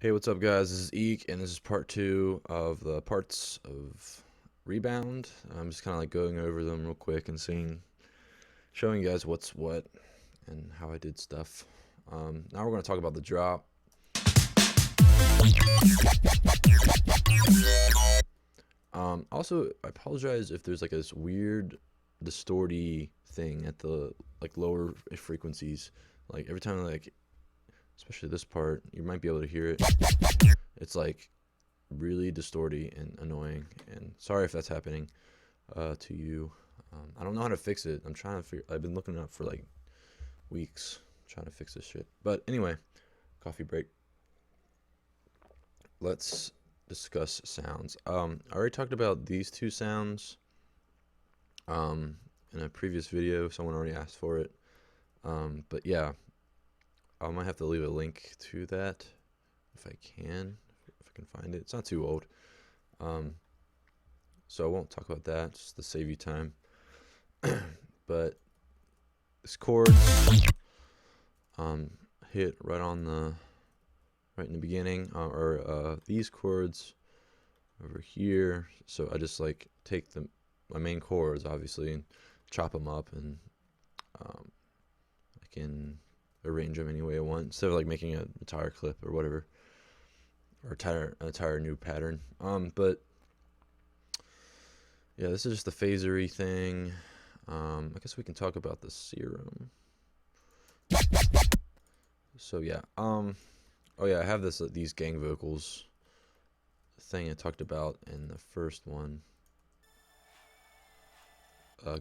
Hey, what's up, guys? This is Eek, and this is part two of the parts of Rebound. I'm just kind of like going over them real quick and showing you guys what's what and how I did stuff. Now we're going to talk about the drop. Also, I apologize if there's like this weird distorty thing at the like lower frequencies. Like every time, like especially this part, you might be able to hear it. It's like really distorty and annoying, and sorry if that's happening to you. I don't know how to fix it. I'm trying to figure. I've been looking it up for like weeks trying to fix this shit. But anyway, coffee break. Let's discuss sounds. I already talked about these two sounds in a previous video. Someone already asked for it. But yeah, I might have to leave a link to that if I can find it. It's not too old, so I won't talk about that just to save you time. But this chord hit right in the beginning, or these chords over here. So I just like take my main chords obviously and chop them up, and I can arrange them any way I want instead of like making a entire clip or whatever, or an entire new pattern. But yeah, this is just the phasery thing. I guess we can talk about the Serum. So yeah, oh yeah, I have these gang vocals thing I talked about in the first one,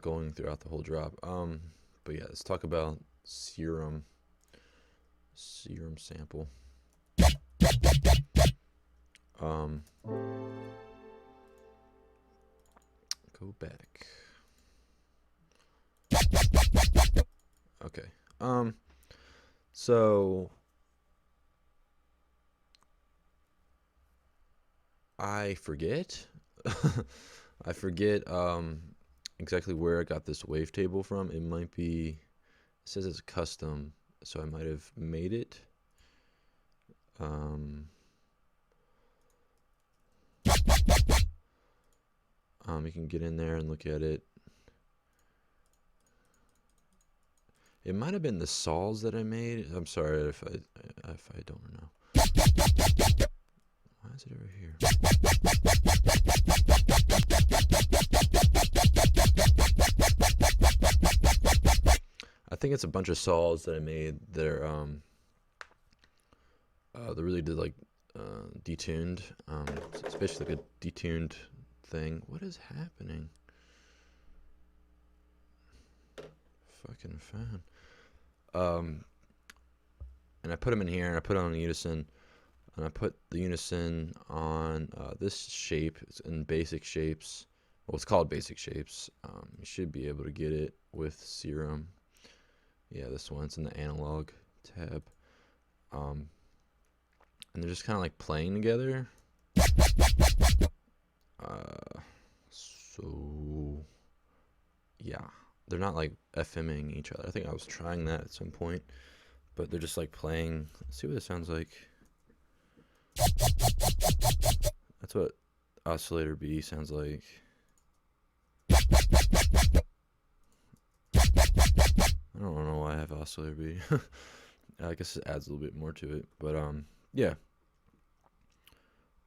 going throughout the whole drop. But yeah, let's talk about Serum sample. Go back. Okay. So I forget. I forget exactly where I got this wavetable from. It might be, it says it's custom, so I might have made it. You can get in there and look at it. It might have been the saws that I made. I'm sorry if I don't know. Why is it over here? I think it's a bunch of saws that I made. They're really did like detuned. It's basically like a detuned thing. What is happening? Fucking fan. And I put them in here, and I put it on unison, and I put the unison on this shape. It's in basic shapes. Well, it's called basic shapes. You should be able to get it with Serum. Yeah, this one. It's in the analog tab. And they're just kind of like playing together. So yeah, they're not like FMing each other. I think I was trying that at some point, but they're just like playing. Let's see what it sounds like. That's what oscillator B sounds like. I don't know why I have oscillator B. I guess it adds a little bit more to it, but yeah.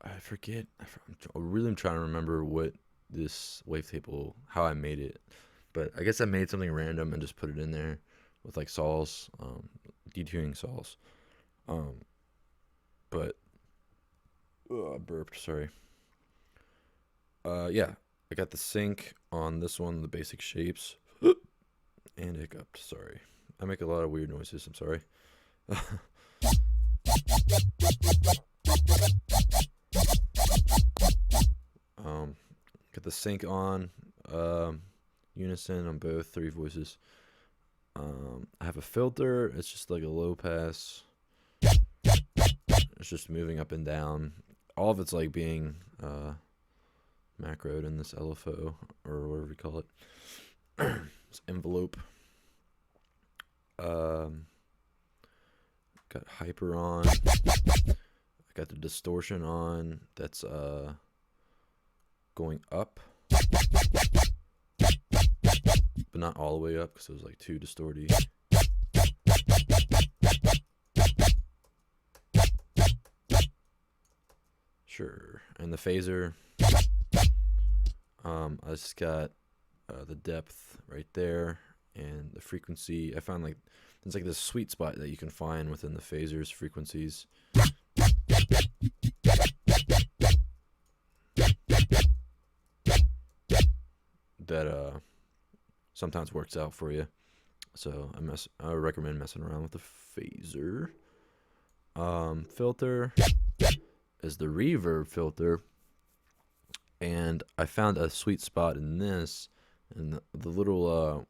I forget. I'm really trying to remember what this wavetable, how I made it. But I guess I made something random and just put it in there with like saws, detuning saws. But I burped. Sorry. Yeah, I got the sync on this one, the basic shapes, and hiccuped. Sorry, I make a lot of weird noises. I'm sorry. Got the sync on, unison on both, 3 voices. I have a filter. It's just like a low pass. It's just moving up and down. All of it's like being macroed in this LFO, or whatever we call it. This envelope. Got hyper on. I got the a distortion on that's going up, but not all the way up because it was like too distorty. Sure. And the phaser, I just got the depth right there and the frequency. I found like there's like this sweet spot that you can find within the phaser's frequencies. That sometimes works out for you. So I recommend messing around with the phaser. Filter is the reverb filter, and I found a sweet spot in this, and the little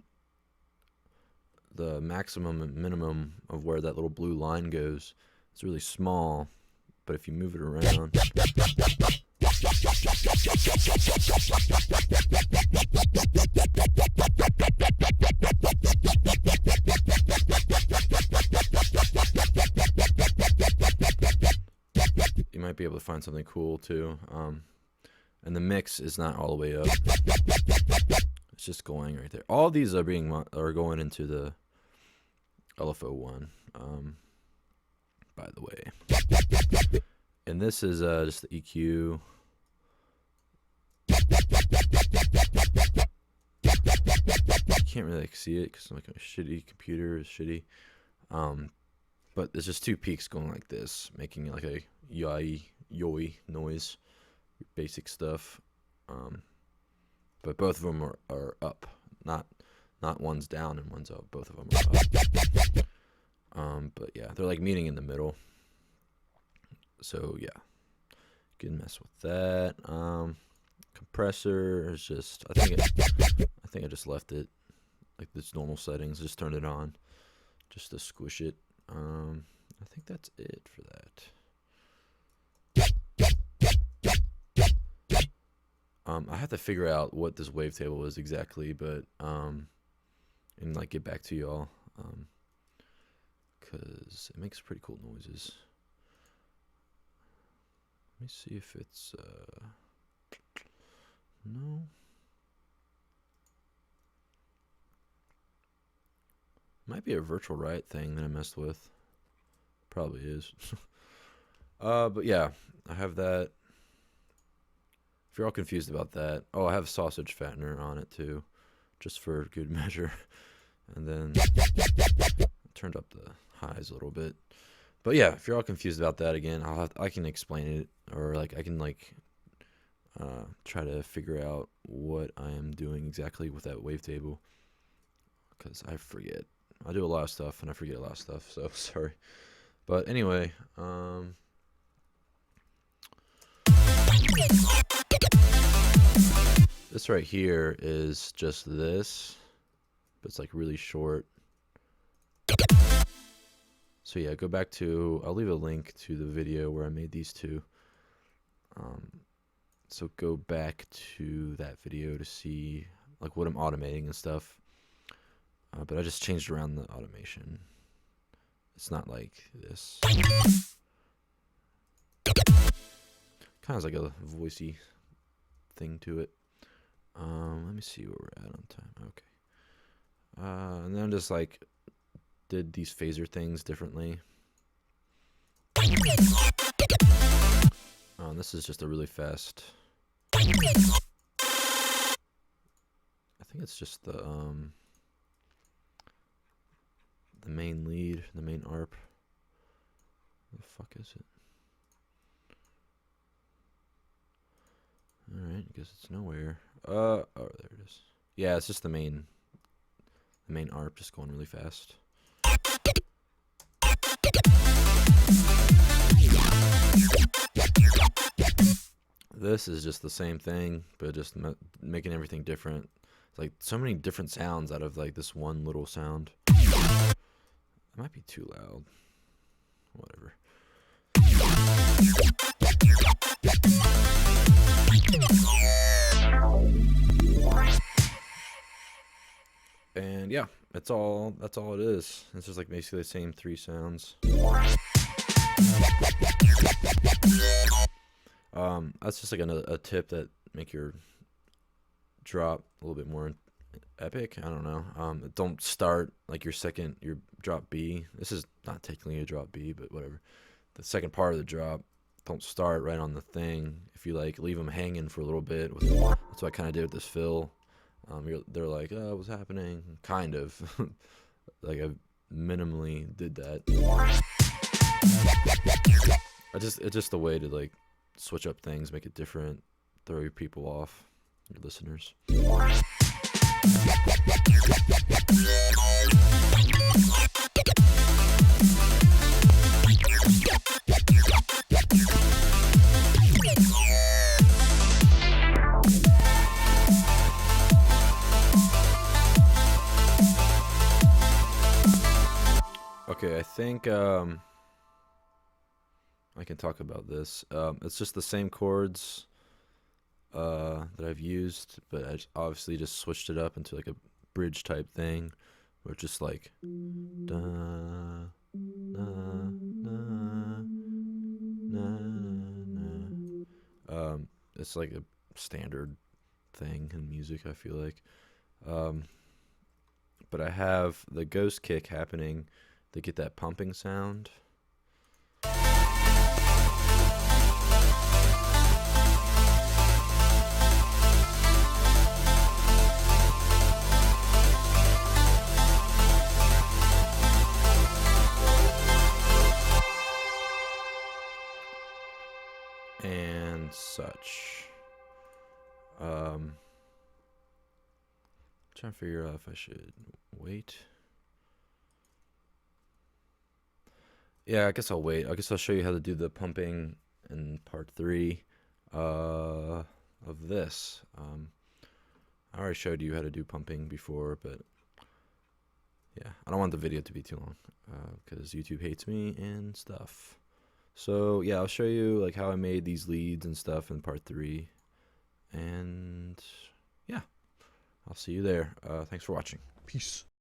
the maximum and minimum of where that little blue line goes. It's really small, but if you move it around, you might be able to find something cool too. And the mix is not all the way up. It's just going right there. All these are going into the LFO one, by the way. And this is just the EQ. You can't really see it because like a shitty computer is shitty. But there's just two peaks going like this, making like a yoi noise, basic stuff. But both of them are up, not one's down and one's up. Both of them are up. But yeah, they're like meeting in the middle. So yeah, you can mess with that. Compressor is just I think I just left it like this normal settings. Just turned it on, just to squish it. I think that's it for that. I have to figure out what this wavetable is exactly, but and like get back to y'all, cause it makes pretty cool noises. Let me see if it's no. Might be a virtual riot thing that I messed with. Probably is. But yeah, I have that. If you're all confused about that, oh, I have sausage fattener on it too, just for good measure. And then I turned up the highs a little bit. But yeah, if you're all confused about that again, I can explain it, or like I can like try to figure out what I am doing exactly with that wavetable, because I forget. I do a lot of stuff and I forget a lot of stuff, so sorry. But anyway, this right here is just this, but it's like really short. So yeah, go back to, I'll leave a link to the video where I made these two. So go back to that video to see like what I'm automating and stuff. But I just changed around the automation. It's not like this. Kind of has like a voicey thing to it. Let me see where we're at on time. Okay. And then just like did these phaser things differently. This is just a really fast. I think it's just the main lead, the main ARP. What the fuck is it? Alright, I guess it's nowhere. Oh, there it is. Yeah, it's just the main ARP just going really fast. This is just the same thing, but just making everything different. It's like so many different sounds out of like this one little sound. It might be too loud. Whatever. And yeah, that's all it is. It's just like basically the same three sounds. that's just like a tip that make your drop a little bit more epic. I don't know. Don't start like your drop B. This is not technically a drop B, but whatever. The second part of the drop, don't start right on the thing. If you like leave them hanging for a little bit, that's what I kind of did with this fill. They're like, oh, what's happening? Kind of. Like I minimally did that. It's just a way to like switch up things, make it different, throw your people off, your listeners. Okay, I think I can talk about this. It's just the same chords that I've used, but I obviously just switched it up into like a bridge type thing, where it's just like da, na, na, na, na. It's like a standard thing in music, I feel like. But I have the ghost kick happening to get that pumping sound. And such. Trying to figure out if I should wait. Yeah, I guess I'll wait. I guess I'll show you how to do the pumping in part 3 of this. I already showed you how to do pumping before, but yeah, I don't want the video to be too long because YouTube hates me and stuff. So yeah, I'll show you like how I made these leads and stuff in part 3, and yeah, I'll see you there. Thanks for watching. Peace.